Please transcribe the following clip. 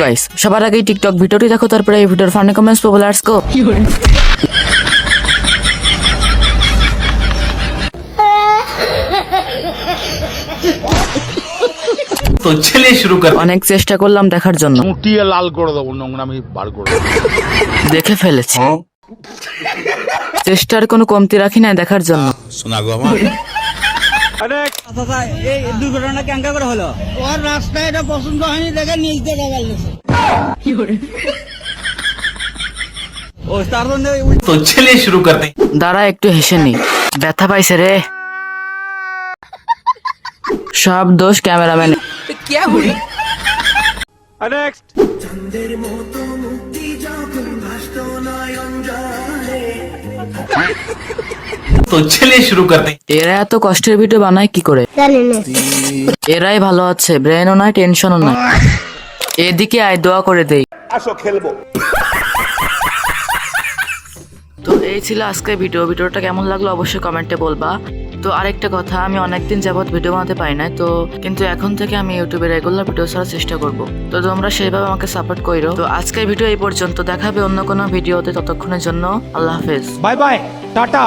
Guys, সবার আগে TikTok ভিডিওটি দেখো, তারপরে এই ভিডিওর ফানি কমেন্টস পাবো। Let's go. तो चलिए शुरू कर। অনেক চেষ্টা করলাম দেখার জন্য, মুটিয়ে লাল করে দেবো, নোংরামি বার করে দেবো। দেখে ফেলেছি। চেষ্টার কোনো কমতি রাখি নাই দেখার জন্য। सुना गो আমার এই দুর্ঘটনা কেঙ্কা করে হলো? ওর রাস্তায় এটা পছন্দ হয়নি দেখে নিজ দিয়ে গাবাল নিছে। ও তার জন্য तो चलिए शुरू करते हैं। দাঁড়া একটু হেসে নি, ব্যথা পাইছে রে। সব দোষ ক্যামেরাম্যান। तो चलिए शुरू करते हैं। এরা এত কষ্টের ভিডিও বানায় কি করে? এরাই ভালো আছে, ব্রেনও নাই, টেনশনও নাই। এদিকে আয়, দোয়া করে দেই। তো এই ছিল আজকে ভিডিওটা কেমন লাগলো অবশ্যই কমেন্টে বলবা। তো আরেকটা কথা, আমি অনেকদিন যাবত ভিডিও বানাতে পারি না, তো কিন্তু এখন থেকে আমি ইউটিউবে রেগুলার ভিডিও ছাড়ার চেষ্টা করব। তো তোমরা সেইভাবে আমাকে সাপোর্ট করো। তো আজকের ভিডিও এই পর্যন্ত, দেখাবে অন্য কোনো ভিডিওতে। ততক্ষণের জন্য আল্লাহ হাফেজ, বাই বাই, টাটা।